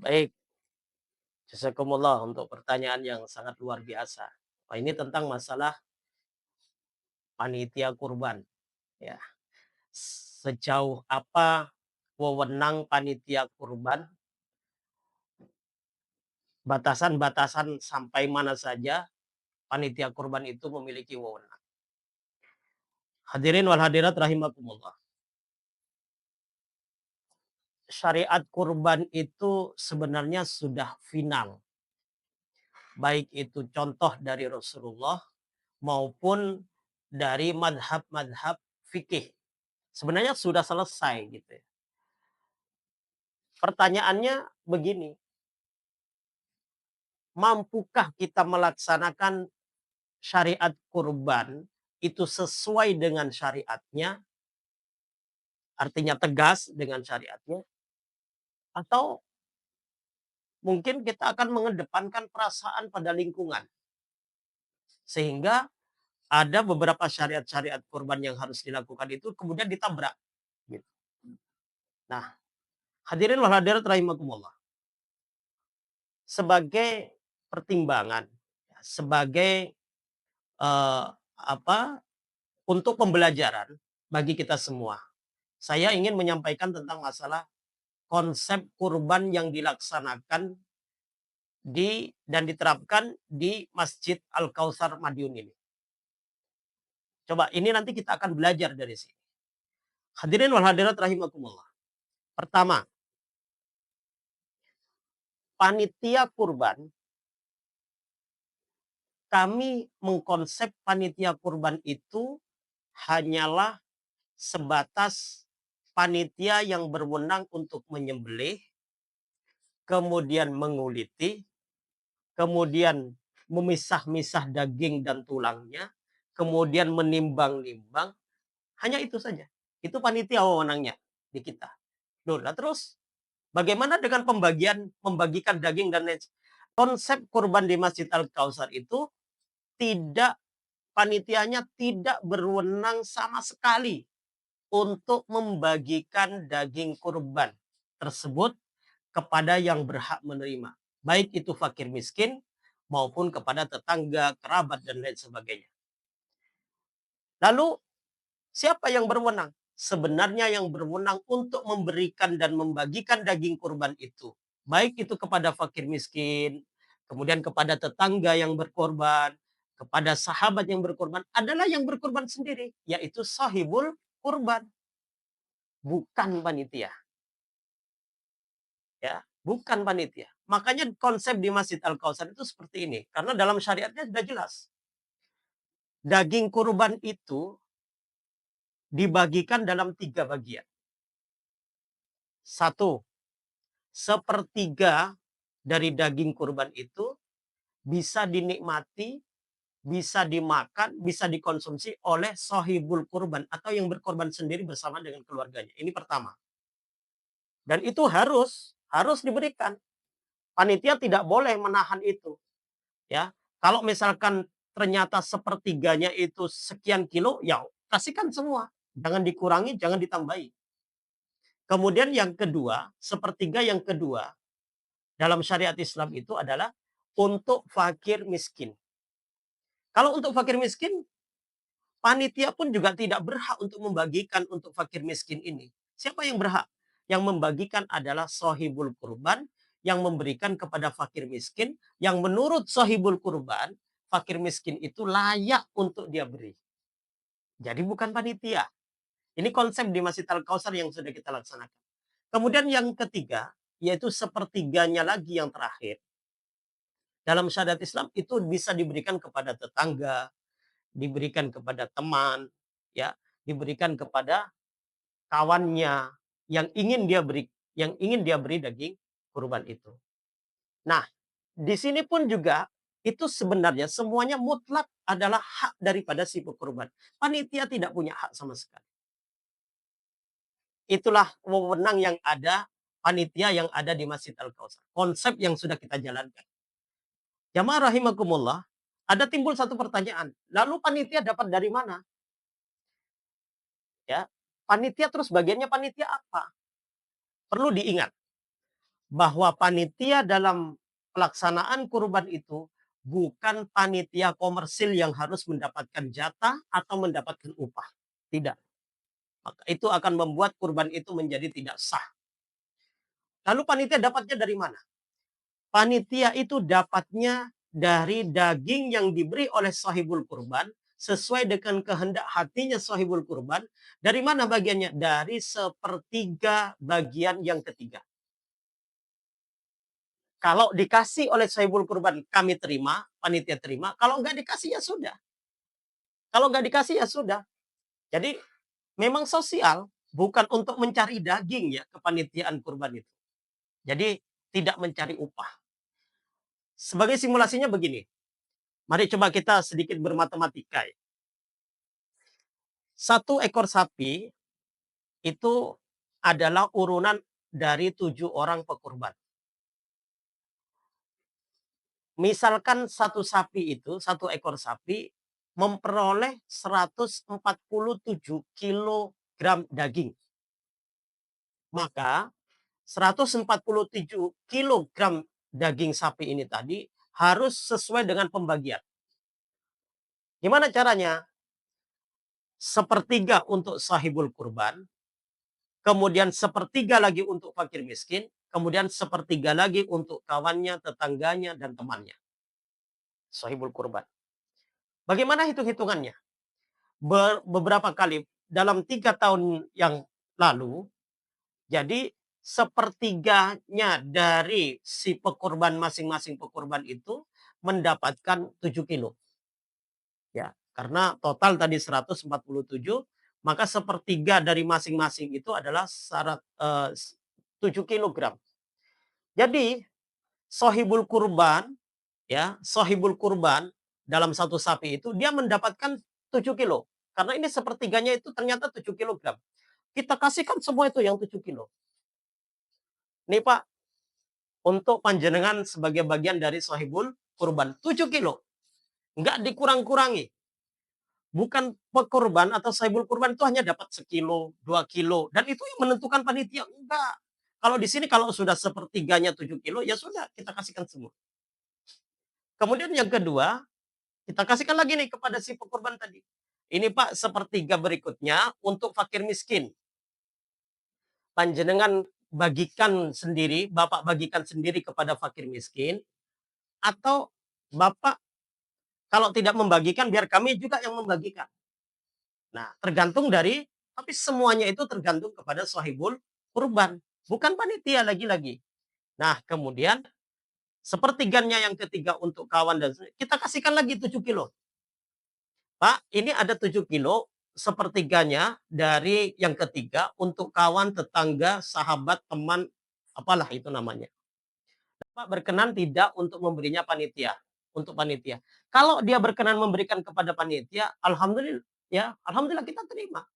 Baik, jazakumullah untuk pertanyaan yang sangat luar biasa. Wah, ini tentang masalah panitia kurban, ya. Sejauh apa wewenang panitia kurban, batasan-batasan sampai mana saja panitia kurban itu memiliki wewenang. Hadirin wal hadirat rahimakumullah. Syariat kurban itu sebenarnya sudah final. Baik itu contoh dari Rasulullah maupun dari madhab-madhab fikih. Sebenarnya sudah selesai gitu ya. Pertanyaannya begini, mampukah kita melaksanakan syariat kurban itu sesuai dengan syariatnya, artinya tegas dengan syariatnya, atau mungkin kita akan mengedepankan perasaan pada lingkungan. Sehingga ada beberapa syariat-syariat kurban yang harus dilakukan itu kemudian ditabrak. Gitu. Nah, hadirin wal hadirat rahimakumullah. Sebagai pertimbangan, ya, sebagai apa untuk pembelajaran bagi kita semua. Saya ingin menyampaikan tentang masalah konsep kurban yang dilaksanakan dan diterapkan di Masjid Al-Kautsar Madiun ini. Coba ini nanti kita akan belajar dari sini. Hadirin wal hadirat rahimakumullah. Pertama, panitia kurban, kami mengkonsep panitia kurban itu hanyalah sebatas panitia yang berwenang untuk menyembelih, kemudian menguliti, kemudian memisah-misah daging dan tulangnya, kemudian menimbang-nimbang, hanya itu saja. Itu panitia wewenangnya di kita. Loh, lah terus bagaimana dengan membagikan daging dan lain. Konsep kurban di Masjid Al-Kautsar itu tidak panitianya tidak berwenang sama sekali untuk membagikan daging kurban tersebut kepada yang berhak menerima. Baik itu fakir miskin maupun kepada tetangga, kerabat, dan lain sebagainya. Lalu siapa yang berwenang? Sebenarnya yang berwenang untuk memberikan dan membagikan daging kurban itu. Baik itu kepada fakir miskin, kemudian kepada tetangga yang berkorban, kepada sahabat yang berkorban, adalah yang berkorban sendiri, yaitu sahibul kurban, bukan panitia. Ya, bukan panitia. Makanya konsep di Masjid Al-Kautsar itu seperti ini. Karena dalam syariatnya sudah jelas. Daging kurban itu dibagikan dalam 3 bagian. Satu, sepertiga dari daging kurban itu bisa dinikmati, bisa dimakan, bisa dikonsumsi oleh sahibul kurban atau yang berkorban sendiri bersama dengan keluarganya. Ini pertama. Dan itu harus diberikan. Panitia tidak boleh menahan itu. Ya, kalau misalkan ternyata sepertiganya itu sekian kilo, ya kasihkan semua. Jangan dikurangi, jangan ditambahi. Kemudian yang kedua, sepertiga yang kedua dalam syariat Islam itu adalah untuk fakir miskin. Kalau untuk fakir miskin, panitia pun juga tidak berhak untuk membagikan untuk fakir miskin ini. Siapa yang berhak? Yang membagikan adalah sahibul kurban yang memberikan kepada fakir miskin yang menurut sahibul kurban, fakir miskin itu layak untuk dia beri. Jadi bukan panitia. Ini konsep di Masjid Al-Kautsar yang sudah kita laksanakan. Kemudian yang ketiga, yaitu sepertiganya lagi yang terakhir. Dalam syariat Islam itu bisa diberikan kepada tetangga, diberikan kepada teman, ya, diberikan kepada kawannya yang ingin dia beri daging kurban itu. Nah, di sini pun juga itu sebenarnya semuanya mutlak adalah hak daripada si pekurban. Panitia tidak punya hak sama sekali. Itulah wewenang yang ada, panitia yang ada di Masjid Al-Kautsar. Konsep yang sudah kita jalankan. Jamaah rahimakumullah, ada timbul satu pertanyaan. Lalu panitia dapat dari mana? Ya, panitia terus bagiannya panitia apa? Perlu diingat, bahwa panitia dalam pelaksanaan kurban itu bukan panitia komersil yang harus mendapatkan jatah atau mendapatkan upah. Tidak. Maka itu akan membuat kurban itu menjadi tidak sah. Lalu panitia dapatnya dari mana? Panitia itu dapatnya dari daging yang diberi oleh sahibul kurban sesuai dengan kehendak hatinya sahibul kurban. Dari mana bagiannya? Dari sepertiga bagian yang ketiga. Kalau dikasih oleh sahibul kurban, kami terima, panitia terima. Kalau nggak dikasih ya sudah. Kalau nggak dikasih ya sudah. Jadi memang sosial, bukan untuk mencari daging ya kepanitiaan kurban itu. Jadi tidak mencari upah. Sebagai simulasinya begini. Mari coba kita sedikit bermatematika ya. Satu ekor sapi itu adalah urunan dari 7 orang pekurban. Misalkan satu sapi itu, satu ekor sapi memperoleh 147 kilogram daging. Maka 147 kilogram daging sapi ini tadi harus sesuai dengan pembagian. Gimana caranya? Sepertiga untuk sahibul kurban, kemudian sepertiga lagi untuk fakir miskin, kemudian sepertiga lagi untuk kawannya, tetangganya, dan temannya. Sahibul kurban. Bagaimana hitung-hitungannya? Beberapa kali dalam 3 tahun yang lalu, jadi sepertiganya dari si pekurban masing-masing pekurban itu mendapatkan 7 kilo. Ya, karena total tadi 147, maka sepertiga dari masing-masing itu adalah 7 kilogram. Jadi sohibul kurban, ya, sohibul kurban dalam satu sapi itu dia mendapatkan 7 kilo. Karena ini sepertiganya itu ternyata 7 kilogram. Kita kasihkan semua itu yang 7 kilo. Nih Pak, untuk panjenengan sebagai bagian dari sohibul kurban. 7 kilo. Nggak dikurang-kurangi. Bukan pekurban atau sohibul kurban itu hanya dapat sekilo, 2 kilo. Dan itu yang menentukan panitia. Enggak. Kalau di sini kalau sudah sepertiganya 7 kilo, ya sudah kita kasihkan semua. Kemudian yang kedua, kita kasihkan lagi nih kepada si pekurban tadi. Ini Pak, sepertiga berikutnya untuk fakir miskin. Panjenengan bagikan sendiri, Bapak bagikan sendiri kepada fakir miskin, atau Bapak kalau tidak membagikan, biar kami juga yang membagikan. Nah, tergantung dari, tapi semuanya itu tergantung kepada sahibul kurban. Bukan panitia lagi-lagi. Nah, kemudian sepertiganya yang ketiga untuk kawan dan kita kasihkan lagi 7 kilo. Pak, ini ada 7 kilo sepertiganya dari yang ketiga untuk kawan, tetangga, sahabat, teman, apalah itu namanya. Pak berkenan tidak untuk memberinya panitia, untuk panitia. Kalau dia berkenan memberikan kepada panitia, alhamdulillah ya, alhamdulillah kita terima.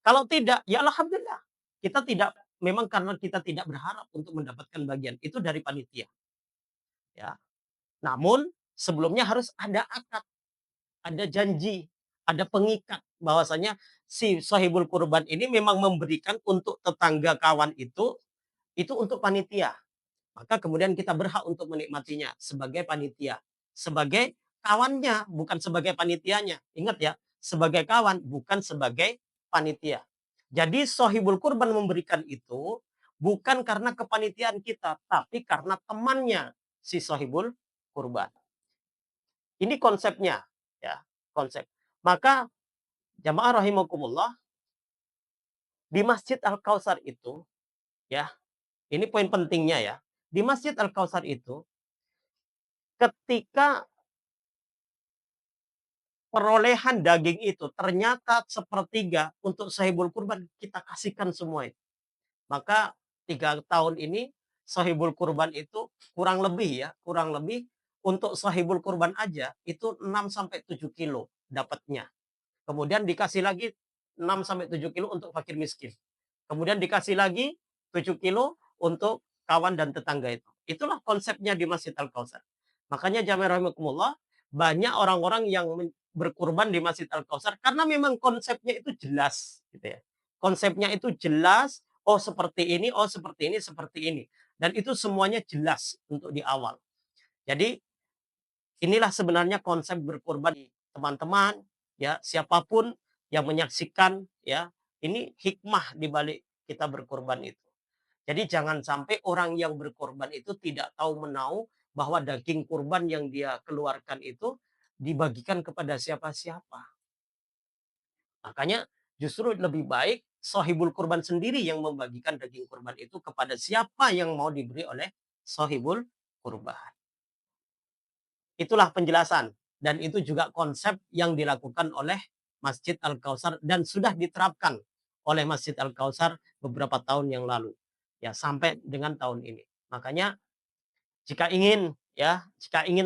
Kalau tidak, ya alhamdulillah. Kita tidak, memang karena kita tidak berharap untuk mendapatkan bagian itu dari panitia, ya. Namun sebelumnya harus ada akad, ada janji, ada pengikat bahwasanya si sahibul kurban ini memang memberikan untuk tetangga kawan itu untuk panitia. Maka kemudian kita berhak untuk menikmatinya sebagai panitia, sebagai kawannya, bukan sebagai panitianya. Ingat ya, sebagai kawan, bukan sebagai panitia. Jadi sohibul kurban memberikan itu bukan karena kepanitiaan kita, tapi karena temannya si sohibul kurban. Ini konsepnya, ya, konsep. Maka jamaah rahimakumullah, di Masjid Al-Kautsar itu, ya, ini poin pentingnya ya. Di Masjid Al-Kautsar itu ketika perolehan daging itu ternyata sepertiga untuk sahibul kurban, kita kasihkan semua itu. Maka 3 tahun ini sahibul kurban itu kurang lebih ya, kurang lebih untuk sahibul kurban aja itu 6 sampai 7 kilo dapatnya. Kemudian dikasih lagi 6 sampai 7 kilo untuk fakir miskin. Kemudian dikasih lagi 7 kilo untuk kawan dan tetangga itu. Itulah konsepnya di Masjid Al-Kautsar. Makanya jamaah rahimakumullah, banyak orang-orang yang berkurban di Masjid Al-Kautsar karena memang konsepnya itu jelas gitu ya. Konsepnya itu jelas, oh seperti ini, oh seperti ini, seperti ini. Dan itu semuanya jelas untuk di awal. Jadi inilah sebenarnya konsep berkorban teman-teman, ya, siapapun yang menyaksikan, ya, ini hikmah di balik kita berkorban itu. Jadi jangan sampai orang yang berkorban itu tidak tahu menahu bahwa daging kurban yang dia keluarkan itu dibagikan kepada siapa-siapa. Makanya justru lebih baik sohibul kurban sendiri yang membagikan daging kurban itu kepada siapa yang mau diberi oleh sohibul kurban. Itulah penjelasan dan itu juga konsep yang dilakukan oleh Masjid Al-Kautsar dan sudah diterapkan oleh Masjid Al-Kautsar beberapa tahun yang lalu. Ya, sampai dengan tahun ini. Makanya jika ingin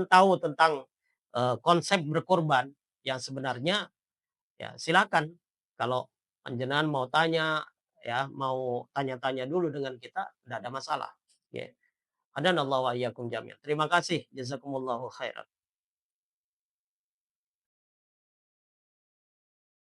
tahu tentang konsep berkorban yang sebenarnya, ya silakan. Kalau panjenengan mau tanya, ya mau tanya-tanya dulu dengan kita, tidak ada masalah. Ya. Hadanallahu wa iyyakum jami'an. Terima kasih. Jazakumullahu khairan.